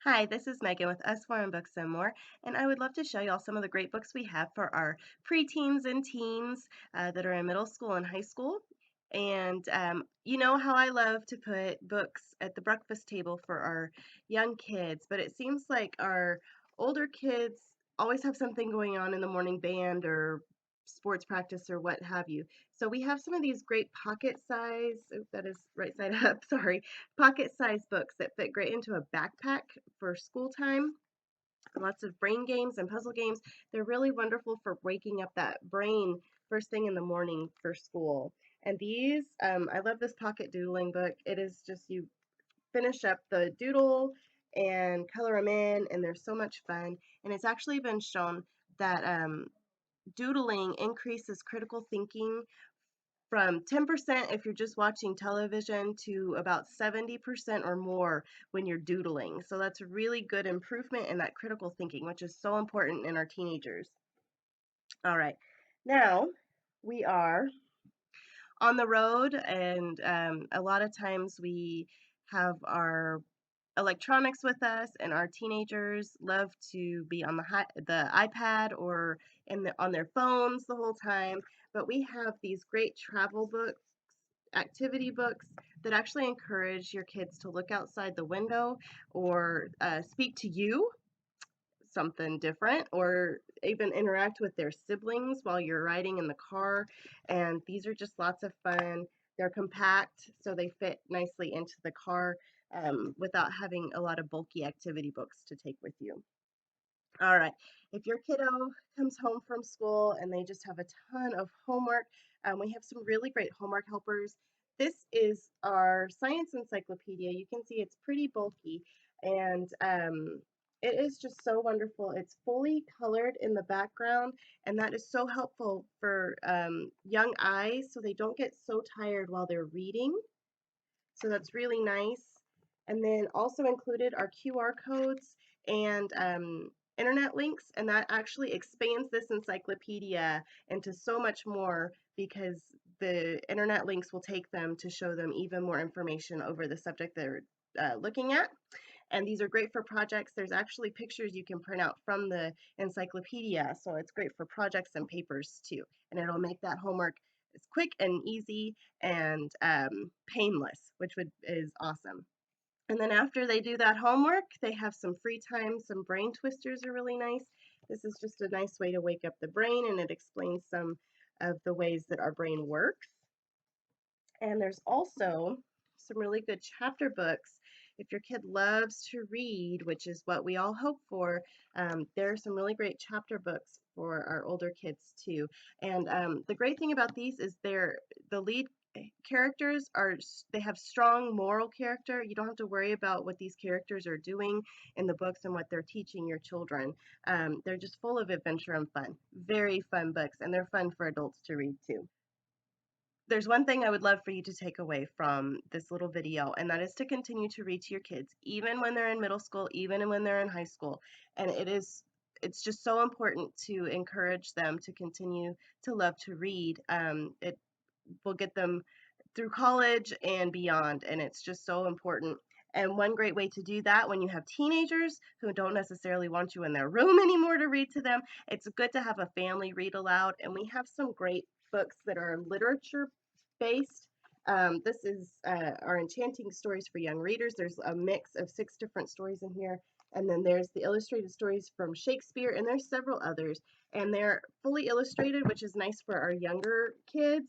Hi, this is Megan with Us More and Books and More, and I would love to show you all some of the great books we have for our preteens and teens that are in middle school and high school. And you know how I love to put books at the breakfast table for our young kids, but it seems like our older kids always have something going on in the morning, band or sports practice or what have you. So we have some of these great pocket size, oh, that is right side up, sorry, pocket-sized books that fit great into a backpack for school time. Lots of brain games and puzzle games. They're really wonderful for waking up that brain first thing in the morning for school. And these, I love this pocket doodling book. It is just you finish up the doodle and color them in, and they're so much fun. And it's actually been shown that doodling increases critical thinking from 10% if you're just watching television to about 70% or more when you're doodling. So that's a really good improvement in that critical thinking, which is so important in our teenagers. All right, now we are on the road, and a lot of times we have our electronics with us, and our teenagers love to be on the iPad or on their phones the whole time. But we have these great travel books, activity books that actually encourage your kids to look outside the window or speak to you something different, or even interact with their siblings while you're riding in the car. And these are just lots of fun. They're compact, so they fit nicely into the car without having a lot of bulky activity books to take with you. All right. If your kiddo comes home from school and they just have a ton of homework, we have some really great homework helpers. This is our science encyclopedia. You can see it's pretty bulky, and it is just so wonderful. It's fully colored in the background, and that is so helpful for young eyes so they don't get so tired while they're reading. So that's really nice. And then also included are QR codes and internet links, and that actually expands this encyclopedia into so much more because the internet links will take them to show them even more information over the subject they're looking at. And these are great for projects. There's actually pictures you can print out from the encyclopedia, so it's great for projects and papers too. And it'll make that homework as quick and easy and painless, which is awesome. And then after they do that homework, they have some free time. Some brain twisters are really nice. This is just a nice way to wake up the brain, and it explains some of the ways that our brain works. And there's also some really good chapter books. If your kid loves to read, which is what we all hope for, there are some really great chapter books for our older kids too. And the great thing about these is the lead characters they have strong moral character. You don't have to worry about what these characters are doing in the books and what they're teaching your children. They're just full of adventure and fun. Very fun books, and they're fun for adults to read too. There's one thing I would love for you to take away from this little video, and that is to continue to read to your kids, even when they're in middle school, even when they're in high school. And it's just so important to encourage them to continue to love to read. It will get them through college and beyond, and it's just so important. And one great way to do that when you have teenagers who don't necessarily want you in their room anymore to read to them, it's good to have a family read aloud. And we have some great books that are literature based. This is our Enchanting Stories for Young Readers. There's a mix of 6 different stories in here. And then there's the illustrated stories from Shakespeare, and there's several others. And they're fully illustrated, which is nice for our younger kids,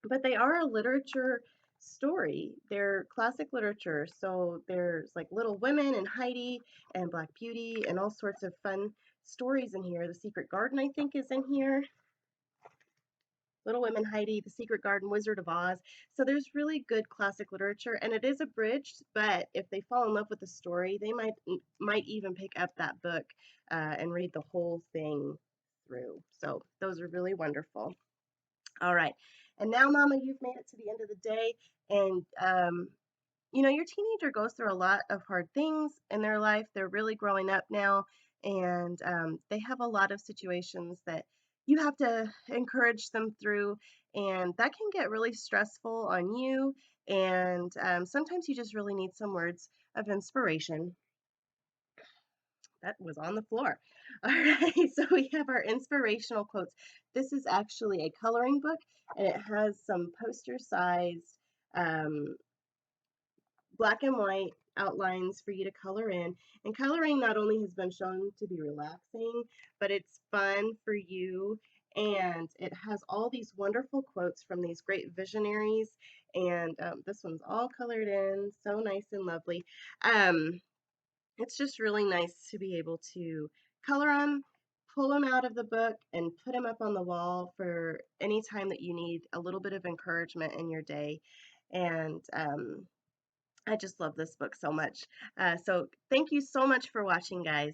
but they are a literature story. They're classic literature. So there's like Little Women and Heidi and Black Beauty and all sorts of fun stories in here. The Secret Garden, I think, is in here. Little Women, Heidi, The Secret Garden, Wizard of Oz. So there's really good classic literature, and it is abridged, but if they fall in love with the story, they might even pick up that book and read the whole thing through. So those are really wonderful. All right. And now, Mama, you've made it to the end of the day. And, your teenager goes through a lot of hard things in their life. They're really growing up now, and they have a lot of situations that you have to encourage them through. and that can get really stressful on you. And sometimes you just really need some words of inspiration. That was on the floor. All right, so we have our inspirational quotes. This is actually a coloring book, and it has some poster sized um, black and white outlines for you to color in. And coloring not only has been shown to be relaxing, but it's fun for you. And it has all these wonderful quotes from these great visionaries. And this one's all colored in, so nice and lovely. Um, it's just really nice to be able to color them, pull them out of the book, and put them up on the wall for any time that you need a little bit of encouragement in your day. And I just love this book so much. So thank you so much for watching, guys.